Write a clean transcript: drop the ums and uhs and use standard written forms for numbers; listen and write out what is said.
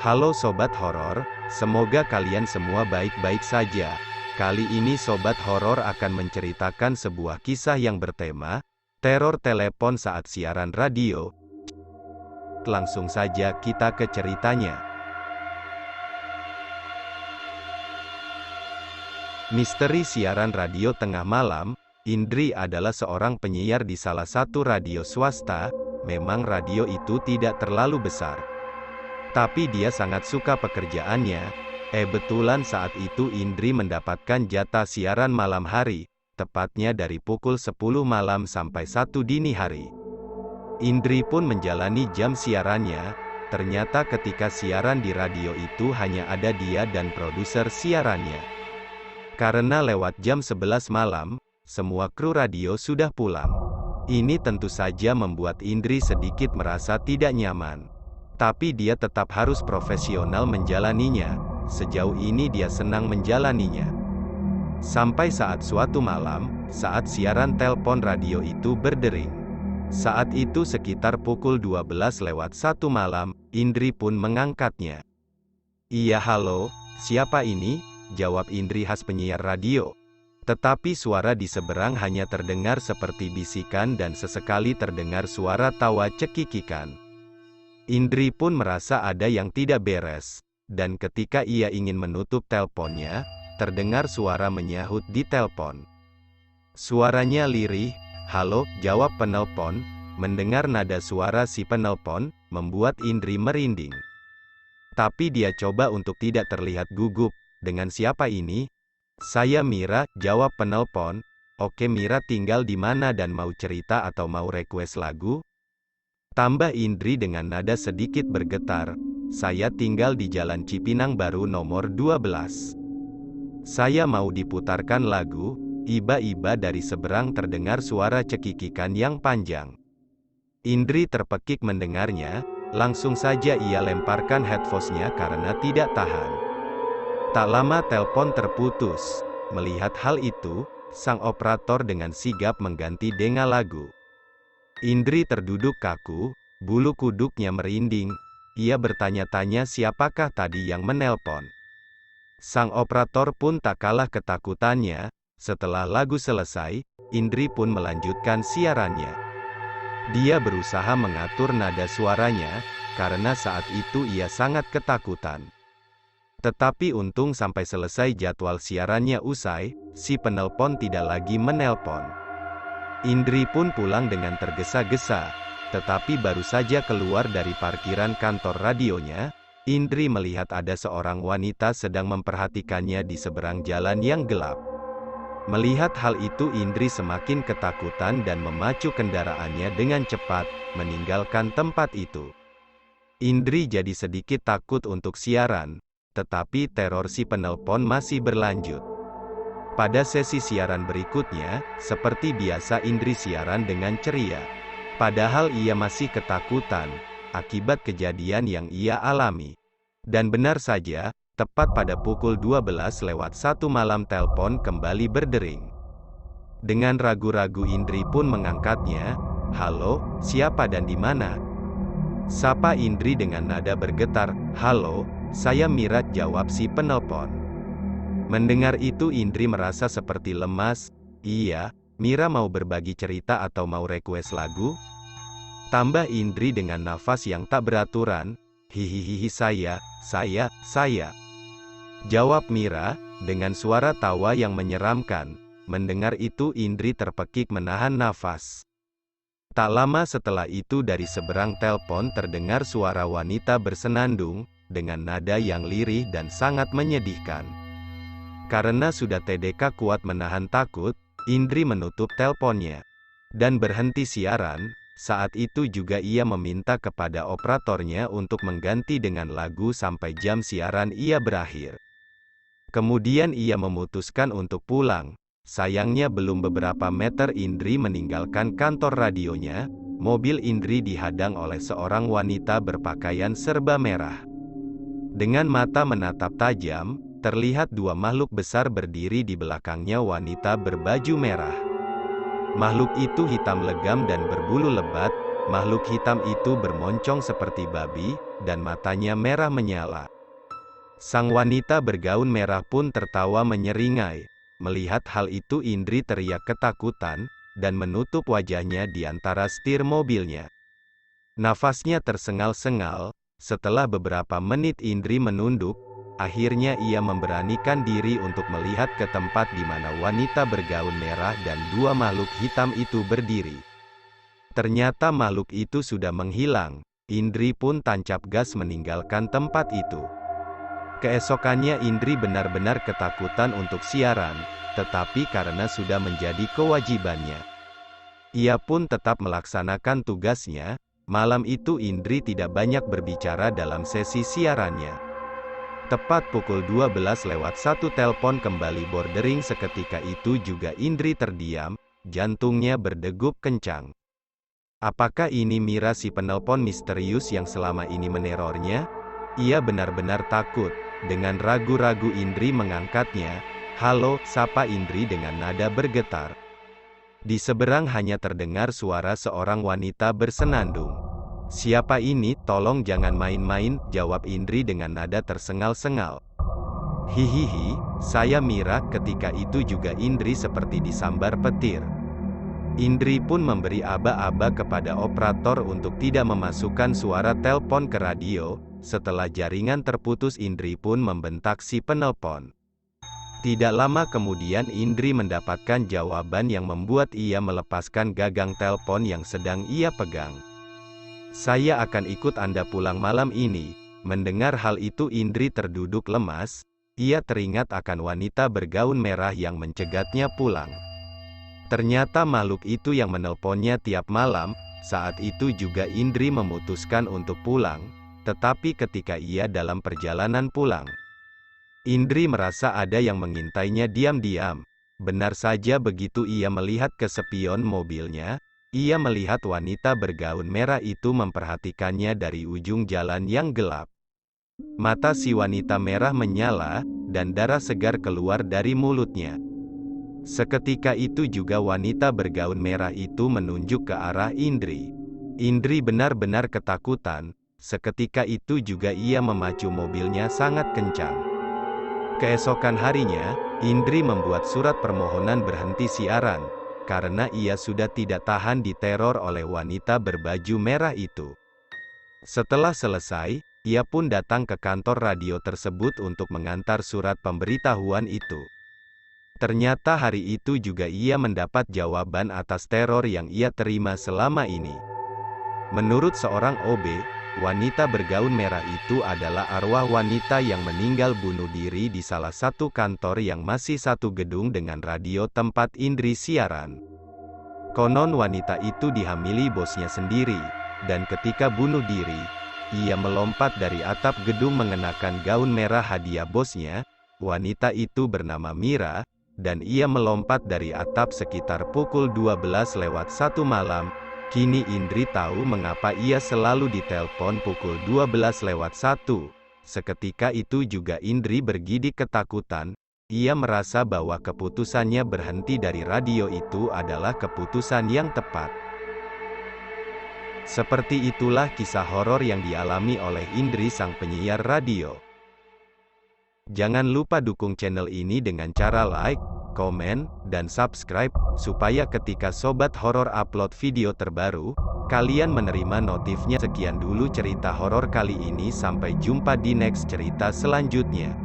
Halo Sobat Horor, semoga kalian semua baik-baik saja. Kali ini Sobat Horor akan menceritakan sebuah kisah yang bertema teror telepon saat siaran radio. Langsung saja kita ke ceritanya. Misteri siaran radio tengah malam. Indri adalah seorang penyiar di salah satu radio swasta. Memang radio itu tidak terlalu besar, tapi dia sangat suka pekerjaannya. Betulan saat itu Indri mendapatkan jatah siaran malam hari, tepatnya dari pukul 10 malam sampai 1 dini hari. Indri pun menjalani jam siarannya. Ternyata ketika siaran di radio itu hanya ada dia dan produser siarannya. Karena lewat jam 11 malam, semua kru radio sudah pulang. Ini tentu saja membuat Indri sedikit merasa tidak nyaman. Tapi dia tetap harus profesional menjalaninya. Sejauh ini dia senang menjalaninya. Sampai saat suatu malam, saat siaran telepon radio itu berdering. Saat itu sekitar pukul 12:01 malam, Indri pun mengangkatnya. "Iya halo, siapa ini?" jawab Indri khas penyiar radio. Tetapi suara di seberang hanya terdengar seperti bisikan dan sesekali terdengar suara tawa cekikikan. Indri pun merasa ada yang tidak beres, dan ketika ia ingin menutup teleponnya, terdengar suara menyahut di telepon. Suaranya lirih. "Halo," jawab penelpon. Mendengar nada suara si penelpon, membuat Indri merinding. Tapi dia coba untuk tidak terlihat gugup. "Dengan siapa ini?" "Saya Mira," jawab penelpon. "Oke Mira, tinggal di mana dan mau cerita atau mau request lagu?" Tambah Indri dengan nada sedikit bergetar. "Saya tinggal di Jalan Cipinang Baru nomor 12. Saya mau diputarkan lagu." Iba-iba dari seberang terdengar suara cekikikan yang panjang. Indri terpekik mendengarnya. Langsung saja ia lemparkan headphones-nya karena tidak tahan. Tak lama telepon terputus. Melihat hal itu, sang operator dengan sigap mengganti denga lagu. Indri terduduk kaku, bulu kuduknya merinding. Ia bertanya-tanya siapakah tadi yang menelpon. Sang operator pun tak kalah ketakutannya. Setelah lagu selesai, Indri pun melanjutkan siarannya. Dia berusaha mengatur nada suaranya, karena saat itu ia sangat ketakutan. Tetapi untung sampai selesai jadwal siarannya usai, si penelpon tidak lagi menelpon. Indri pun pulang dengan tergesa-gesa. Tetapi baru saja keluar dari parkiran kantor radionya, Indri melihat ada seorang wanita sedang memperhatikannya di seberang jalan yang gelap. Melihat hal itu Indri semakin ketakutan dan memacu kendaraannya dengan cepat, meninggalkan tempat itu. Indri jadi sedikit takut untuk siaran. Tetapi teror si penelpon masih berlanjut. Pada sesi siaran berikutnya, seperti biasa Indri siaran dengan ceria. Padahal ia masih ketakutan, akibat kejadian yang ia alami. Dan benar saja, tepat pada pukul 12:01 malam telepon kembali berdering. Dengan ragu-ragu Indri pun mengangkatnya. "Halo, siapa dan di mana?" Sapa Indri dengan nada bergetar. "Halo, saya Mira," jawab si penelpon. Mendengar itu Indri merasa seperti lemas. "Iya, Mira mau berbagi cerita atau mau request lagu?" Tambah Indri dengan nafas yang tak beraturan. "Hihihihi saya. Jawab Mira, dengan suara tawa yang menyeramkan. Mendengar itu Indri terpekik menahan nafas. Tak lama setelah itu dari seberang telepon terdengar suara wanita bersenandung, dengan nada yang lirih dan sangat menyedihkan. Karena sudah TDK kuat menahan takut, Indri menutup teleponnya. Dan berhenti siaran. Saat itu juga ia meminta kepada operatornya untuk mengganti dengan lagu sampai jam siaran ia berakhir. Kemudian ia memutuskan untuk pulang. Sayangnya belum beberapa meter Indri meninggalkan kantor radionya, mobil Indri dihadang oleh seorang wanita berpakaian serba merah. Dengan mata menatap tajam, terlihat dua makhluk besar berdiri di belakangnya wanita berbaju merah. Makhluk itu hitam legam dan berbulu lebat, makhluk hitam itu bermoncong seperti babi, dan matanya merah menyala. Sang wanita bergaun merah pun tertawa menyeringai. Melihat hal itu Indri teriak ketakutan, dan menutup wajahnya di antara setir mobilnya. Nafasnya tersengal-sengal. Setelah beberapa menit Indri menunduk, akhirnya ia memberanikan diri untuk melihat ke tempat di mana wanita bergaun merah dan dua makhluk hitam itu berdiri. Ternyata makhluk itu sudah menghilang. Indri pun tancap gas meninggalkan tempat itu. Keesokannya Indri benar-benar ketakutan untuk siaran, tetapi karena sudah menjadi kewajibannya, ia pun tetap melaksanakan tugasnya. Malam itu Indri tidak banyak berbicara dalam sesi siarannya. Tepat pukul 12:01 telepon kembali bordering. Seketika itu juga Indri terdiam, jantungnya berdegup kencang. Apakah ini Mira si penelpon misterius yang selama ini menerornya? Ia benar-benar takut. Dengan ragu-ragu Indri mengangkatnya. "Halo," sapa Indri dengan nada bergetar. Di seberang hanya terdengar suara seorang wanita bersenandung. "Siapa ini? Tolong jangan main-main," jawab Indri dengan nada tersengal-sengal. "Hihihi, saya Mira." Ketika itu juga Indri seperti disambar petir. Indri pun memberi aba-aba kepada operator untuk tidak memasukkan suara telepon ke radio. Setelah jaringan terputus Indri pun membentak si penelpon. Tidak lama kemudian Indri mendapatkan jawaban yang membuat ia melepaskan gagang telepon yang sedang ia pegang. "Saya akan ikut Anda pulang malam ini." Mendengar hal itu Indri terduduk lemas. Ia teringat akan wanita bergaun merah yang mencegatnya pulang. Ternyata makhluk itu yang menelponnya tiap malam. Saat itu juga Indri memutuskan untuk pulang. Tetapi ketika ia dalam perjalanan pulang, Indri merasa ada yang mengintainya diam-diam. Benar saja begitu ia melihat ke spion mobilnya, ia melihat wanita bergaun merah itu memperhatikannya dari ujung jalan yang gelap. Mata si wanita merah menyala, dan darah segar keluar dari mulutnya. Seketika itu juga wanita bergaun merah itu menunjuk ke arah Indri. Indri benar-benar ketakutan. Seketika itu juga ia memacu mobilnya sangat kencang. Keesokan harinya, Indri membuat surat permohonan berhenti siaran, karena ia sudah tidak tahan diteror oleh wanita berbaju merah itu. Setelah selesai, ia pun datang ke kantor radio tersebut untuk mengantar surat pemberitahuan itu. Ternyata hari itu juga ia mendapat jawaban atas teror yang ia terima selama ini. Menurut seorang OB, wanita bergaun merah itu adalah arwah wanita yang meninggal bunuh diri di salah satu kantor yang masih satu gedung dengan radio tempat Indri siaran. Konon wanita itu dihamili bosnya sendiri, dan ketika bunuh diri, ia melompat dari atap gedung mengenakan gaun merah hadiah bosnya. Wanita itu bernama Mira, dan ia melompat dari atap sekitar pukul 12:01 malam. Kini Indri tahu mengapa ia selalu ditelepon pukul 12:01. Seketika itu juga Indri bergidik ketakutan. Ia merasa bahwa keputusannya berhenti dari radio itu adalah keputusan yang tepat. Seperti itulah kisah horor yang dialami oleh Indri sang penyiar radio. Jangan lupa dukung channel ini dengan cara like, komen, dan subscribe, supaya ketika Sobat Horor upload video terbaru, kalian menerima notifnya. Sekian dulu cerita horor kali ini, sampai jumpa di next cerita selanjutnya.